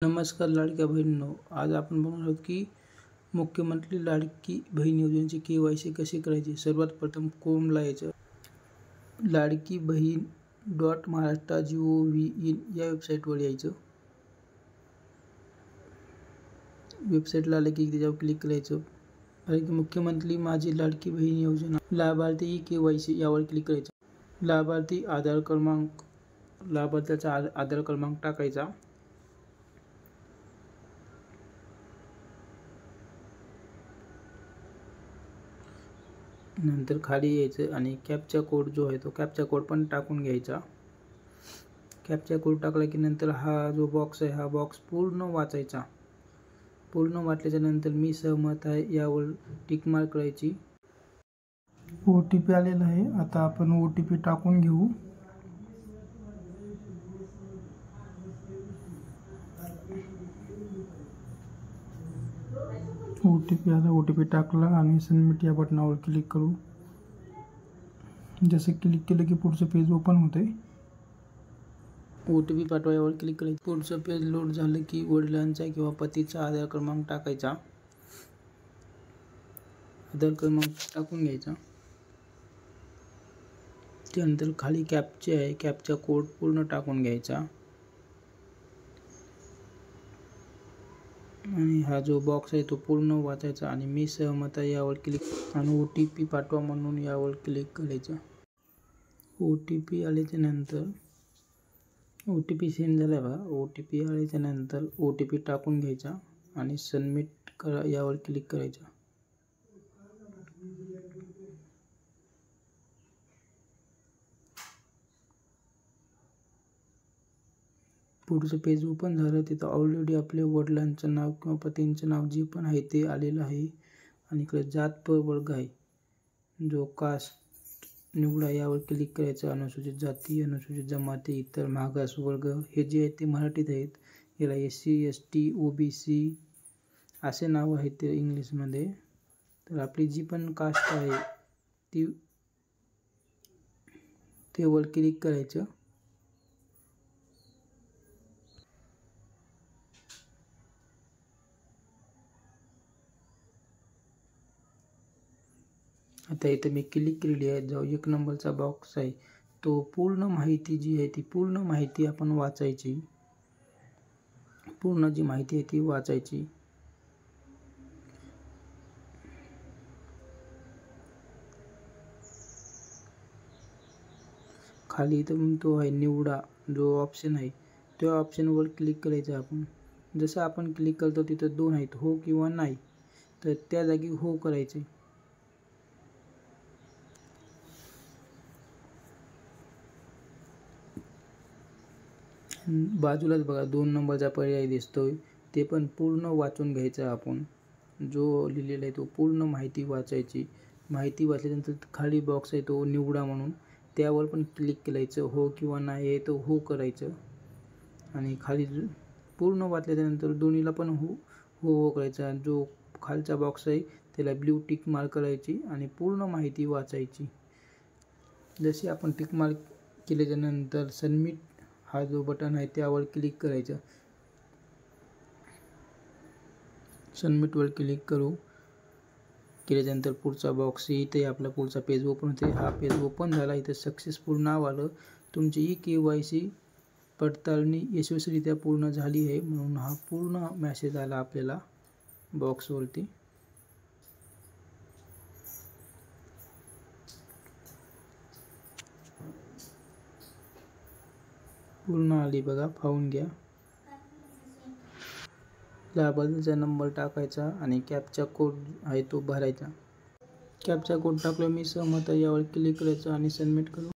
नमस्कार लाडक्या बहिणींनो, आज आपण बघणार आहोत की मुख्यमंत्री लाडकी बहीण योजनेची KYC कशी करायची। सर्वात प्रथम क्रोमला यायचं, ladkibahin.maharashtra.gov.in या वेबसाईटवर यायचं। वेबसाईटला आले की त्याच्यावर क्लिक करायचं। आले की मुख्यमंत्री माझी लाडकी बहीण योजना लाभार्थी KYC यावर क्लिक करायचं। लाभार्थी आधार क्रमांक, लाभार्थ्याचा आधार क्रमांक टाकायचा। नंतर खाली यायचं आणि कॅप्चा कोड जो आहे तो कॅप्चा कोड पण टाकून घ्यायचा। कॅप्चा कोड टाकला की नंतर हा जो बॉक्स आहे हा बॉक्स पूर्ण वाचायचा। पूर्ण वाचल्याच्या नंतर मी सहमत आहे यावर टिक मार्क करायची। OTP आलेला आहे, आता आपण OTP टाकून घेऊ। OTP आला, OTP टाकला आणि सबमिट या बटनावर क्लिक करू। जसे क्लिक केलं की पुढचं पेज ओपन होते। OTP पाठवायवर क्लिक करायचं। पुढचं पेज लोड झालं की वडिलांचा किंवा पतीचा आधार क्रमांक टाकायचा। आधार क्रमांक टाकून घ्यायचा। त्यानंतर खाली कॅप्चा आहे, कॅप्चा कोड पूर्ण टाकून घ्यायचा आणि हा जो बॉक्स आहे तो पूर्ण वाचायचा आणि मी सहमत आहे यावर क्लिक आणि OTP पाठवा म्हणून यावर क्लिक करायचं। OTP आल्याच्या नंतर OTP सेंड झाला बघा। OTP आल्याच्या नंतर OTP टाकून घ्यायचा आणि सबमिट करा यावर क्लिक करायचं। पुढचं पेज ओपन झालं। तिथं ऑलरेडी आपले वडिलांचं नाव किंवा पतींचं नाव जे पण आहे ते आलेलं आहे आणि इकडे जात वर्ग आहे जो कास्ट निवडा यावर क्लिक करायचं। अनुसूचित जाती, अनुसूचित जमाती, इतर मागास वर्ग हे जे आहेत ते मराठीत आहेत। याला SC ST OBC असे नाव आहेत ते इंग्लिशमध्ये। तर आपली जी पण कास्ट आहे ते वर क्लिक करायचं। आता इथे मी क्लिक केलेली आहे। जो 1 नंबरचा बॉक्स आहे तो पूर्ण माहिती जी आहे ती पूर्ण माहिती आपण वाचायची। पूर्ण जी माहिती आहे ती वाचायची। खाली इथं तो आहे निवडा जो ऑप्शन आहे त्या ऑप्शनवर क्लिक करायचं आपण। जसं आपण क्लिक करतो तिथं 2 आहेत, हो किंवा नाही, तर त्या जागी हो करायचे। बाजूलाच बघा 2 नंबरचा पर्याय दिसतोय, ते पण पूर्ण वाचून घ्यायचं आपण। जो लिहिलेला आहे तो पूर्ण माहिती वाचायची। माहिती वाचल्यानंतर खाली बॉक्स आहे तो निवडा म्हणून त्यावर पण क्लिक करायचं। हो किंवा नाही आहे तो हो करायचं आणि खाली पूर्ण वाचल्यानंतर दोन्हीला पण हो हो करायचा। जो खालचा बॉक्स आहे त्याला ब्ल्यू टिक मार्क करायची आणि पूर्ण माहिती वाचायची। जसे आपण टिक मार्क केल्याच्या नंतर सबमिट हा जो बटन आहे त्यावर क्लिक करायचं। सबमिटवर क्लिक केल्यानंतर पुढचा बॉक्स इथे आपला पुढचा पेज ओपन होते। हा पेज ओपन झाला, इथे सक्सेसफुल नाव आलं। तुमची KYC पडताळणी यशस्वीरित्या पूर्ण झाली आहे म्हणून हा पूर्ण मेसेज आला आपल्याला बॉक्सवरती। पूर्ण आली बघा, पाहून घ्या। लाभार्थीचा नंबर टाकायचा आणि कॅप्चा कोड आहे तो भरायचा। कॅप्चा कोड टाकला मी सहमत आहे यावर क्लिक करायचं आणि सबमिट करू।